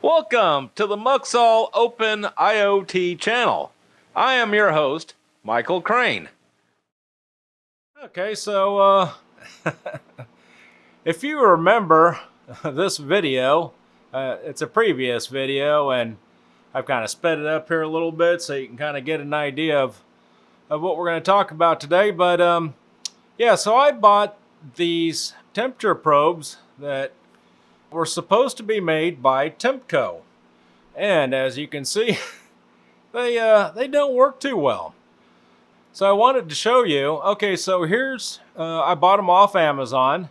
Welcome to the Muxall Open IoT channel. I am your host, Michael Crane. Okay, so if you remember this video, it's a previous video, and I've kind of sped it up here a little bit so you can kind of get an idea of what we're going to talk about today. But yeah, so I bought these temperature probes that were supposed to be made by Tempco, and as you can see, they don't work too well. So I wanted to show you. Okay, so here's I bought them off Amazon,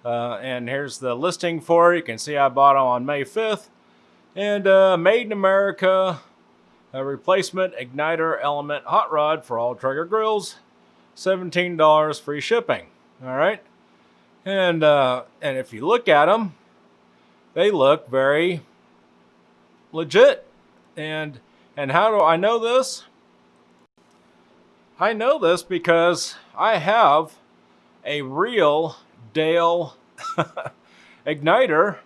and here's the listing for it. You can see I bought them on May 5th, and made in America, a replacement igniter element hot rod for all Traeger grills, $17 free shipping. All right, and if you look at them, they look very legit. And how do I know this? I know this because I have a real Dale igniter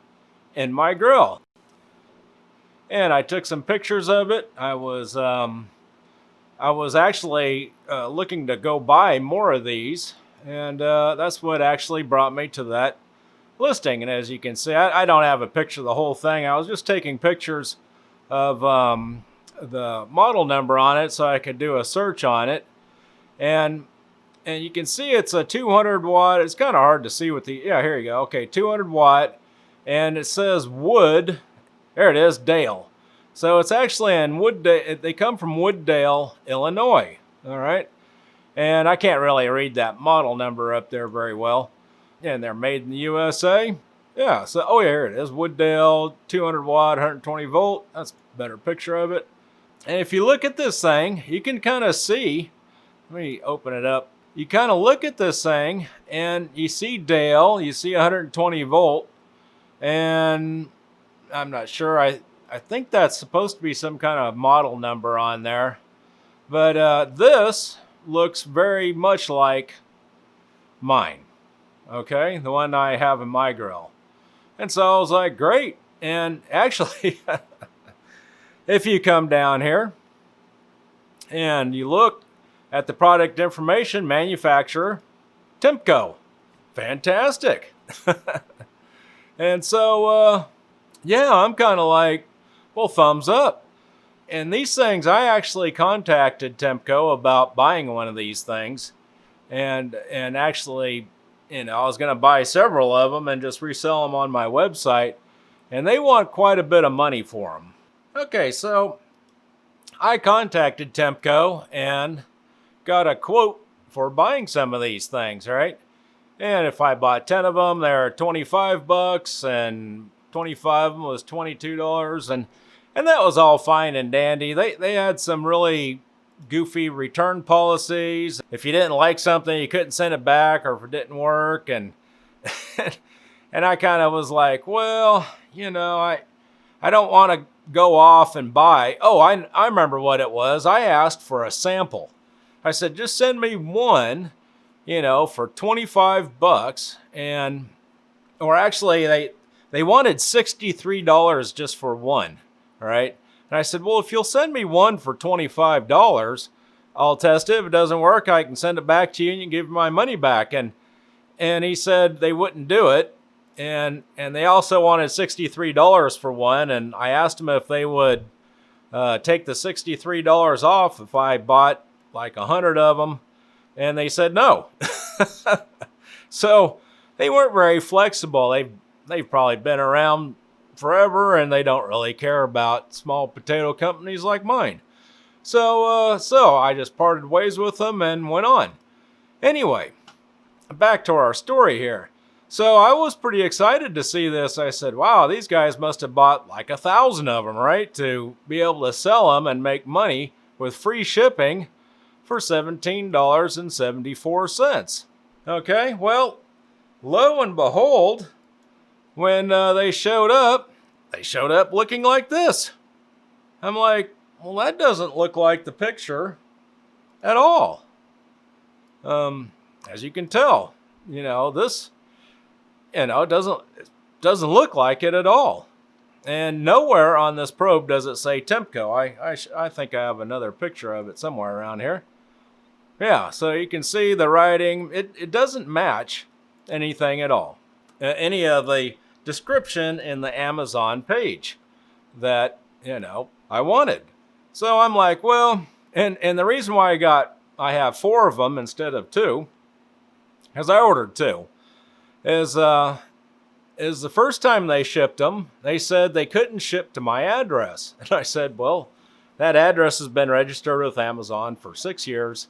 in my grill. And I took some pictures of it. I was actually looking to go buy more of these, and that's what actually brought me to that listing. And as you can see, I don't have a picture of the whole thing. I was just taking pictures of the model number on it so I could do a search on it. And you can see it's a 200 watt. It's kind of hard to see with the, yeah, here you go. Okay, 200 watt, and it says wood. There it is, Dale. So it's actually in Wooddale. They come from Wooddale, Illinois. All right, and I can't really read that model number up there very well. And they're made in the USA. Yeah, so, oh yeah, here it is. Wooddale, 200 watt, 120 volt. That's a better picture of it. And if you look at this thing, you can kind of see, let me open it up. You kind of look at this thing and you see Dale, you see 120 volt. And I'm not sure, I think that's supposed to be some kind of model number on there. But this looks very much like mine. Okay, the one I have in my grill. And so I was like, great. And actually, if you come down here and you look at the product information, manufacturer, Tempco. Fantastic. And so, yeah, I'm kind of like, well, thumbs up. And these things, I actually contacted Tempco about buying one of these things. And actually, I was going to buy several of them and just resell them on my website, and they want quite a bit of money for them. Okay, so I contacted Tempco and got a quote for buying some of these things, right? And if I bought 10 of them, they're 25 bucks, and 25 of them was $22, and that was all fine and dandy. They had some really goofy return policies. If you didn't like something, you couldn't send it back, or if it didn't work. And and I kind of was like, well, I don't want to go off and buy. Oh, I remember what it was. I asked for a sample. I said, just send me one, for 25 bucks. Or actually they wanted $63 just for one. All right. And I said, well, if you'll send me one for $25, I'll test it. If it doesn't work, I can send it back to you and you can give me my money back. And he said they wouldn't do it. And they also wanted $63 for one. And I asked them if they would take the $63 off if I bought like 100 of them. And they said no. So they weren't very flexible. They've probably been around forever, and they don't really care about small potato companies like mine. So I just parted ways with them and went on. Anyway, back to our story here. So I was pretty excited to see this. I said, wow, these guys must have bought like 1,000 of them, right? To be able to sell them and make money with free shipping for $17.74. Okay, well, lo and behold, when they showed up looking like this. I'm like, well, that doesn't look like the picture at all. As you can tell, this, it doesn't look like it at all. And nowhere on this probe does it say Temco. I think I have another picture of it somewhere around here. Yeah, so you can see the writing. It doesn't match anything at all. Any of the description in the Amazon page that, I wanted. So I'm like, well, and the reason why I have 4 of them instead of 2, because I ordered 2, is the first time they shipped them, they said they couldn't ship to my address. And I said, well, that address has been registered with Amazon for 6 years.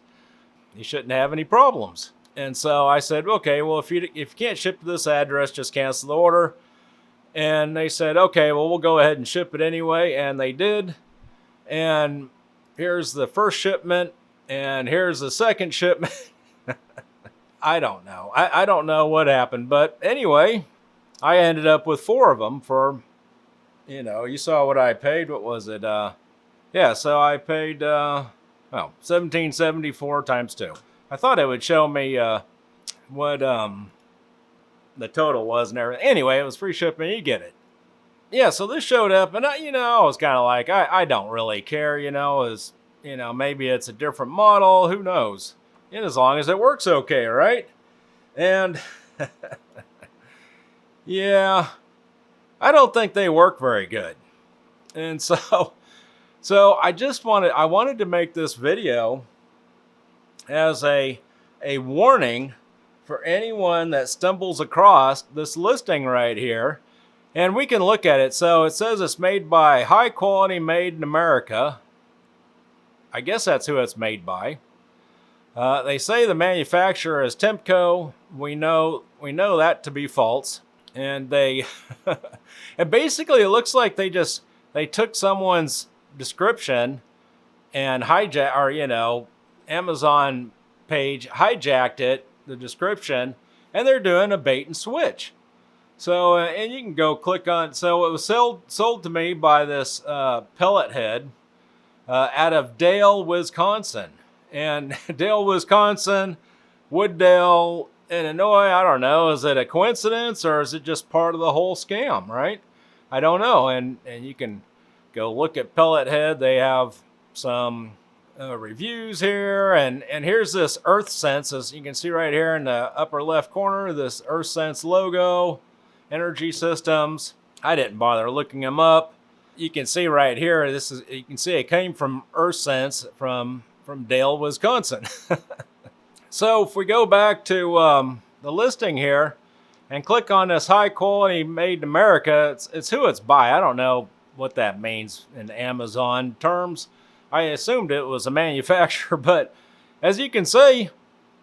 You shouldn't have any problems. And so I said, okay, well, if you can't ship to this address, just cancel the order. And they said, okay, well, we'll go ahead and ship it anyway. And they did. And here's the first shipment. And here's the second shipment. I don't know. I don't know what happened. But anyway, I ended up with 4 of them for, you saw what I paid. What was it? Yeah, so I paid, $17.74 times 2. I thought it would show me what the total was and everything. Anyway, it was free shipping. You get it. Yeah, so this showed up, and I was kind of like, I don't really care. Maybe it's a different model. Who knows? And as long as it works okay, right? And yeah, I don't think they work very good. And so I wanted to make this video as a warning for anyone that stumbles across this listing right here. And we can look at it. So it says it's made by High Quality Made in America. I guess that's who it's made by. They say the manufacturer is Temco. We know that to be false. And and basically it looks like they took someone's description and Amazon page hijacked it, the description, and they're doing a bait and switch. So, and you can go click on, so it was sold to me by this pellet head out of Dale, Wisconsin. And Dale, Wisconsin, Wooddale, Illinois, I don't know, is it a coincidence or is it just part of the whole scam, right? I don't know. And you can go look at Pellet Head. They have some reviews here, and here's this EarthSense, as you can see right here in the upper left corner, this EarthSense logo, Energy Systems. I didn't bother looking them up. You can see right here, you can see it came from EarthSense from Dale, Wisconsin. So if we go back to the listing here and click on this High Quality Made in America, it's who it's by. I don't know what that means in Amazon terms. I assumed it was a manufacturer, but as you can see,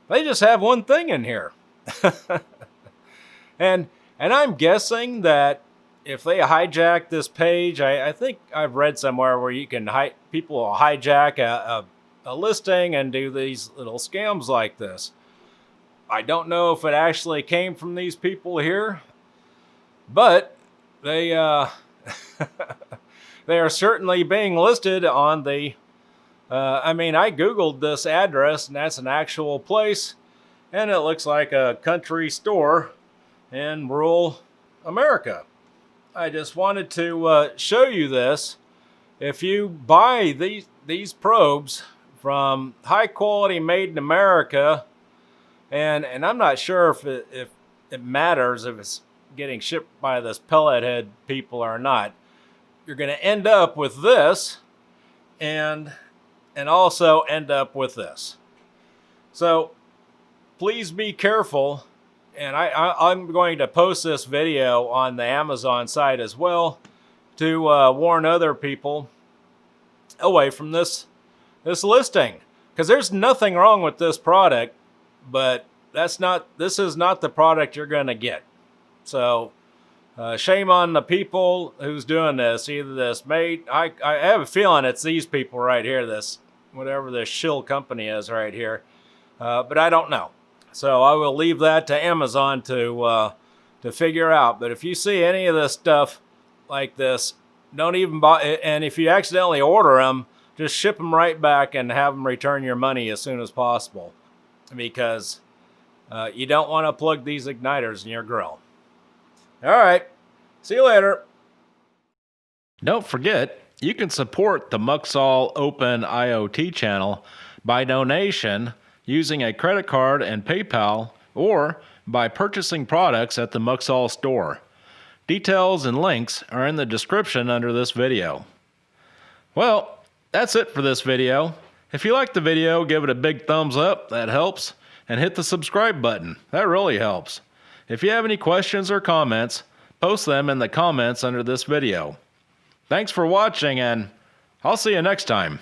they just have one thing in here. and I'm guessing that if they hijack this page, I think I've read somewhere where you can people will hijack a listing and do these little scams like this. I don't know if it actually came from these people here, but they they are certainly being listed on the I Googled this address, and that's an actual place, and it looks like a country store in rural America. I just wanted to show you this. If you buy these probes from High Quality Made in America, and I'm not sure if it matters if it's getting shipped by this pellet head people or not, you're going to end up with this and also end up with this. So please be careful. And I'm going to post this video on the Amazon site as well to warn other people away from this listing. Because there's nothing wrong with this product, but this is not the product you're going to get. So shame on the people who's doing this. Either this I have a feeling it's these people right here, whatever this shill company is right here, but I don't know. So I will leave that to Amazon to figure out. But if you see any of this stuff like this, don't even buy. And if you accidentally order them, just ship them right back and have them return your money as soon as possible, because you don't want to plug these igniters in your grill. All right. See you later. Don't forget, you can support the Muxall Open IoT channel by donation using a credit card and PayPal, or by purchasing products at the Muxall store. Details and links are in the description under this video. Well, that's it for this video. If you liked the video, give it a big thumbs up, that helps, and hit the subscribe button, that really helps. If you have any questions or comments, post them in the comments under this video. Thanks for watching, and I'll see you next time.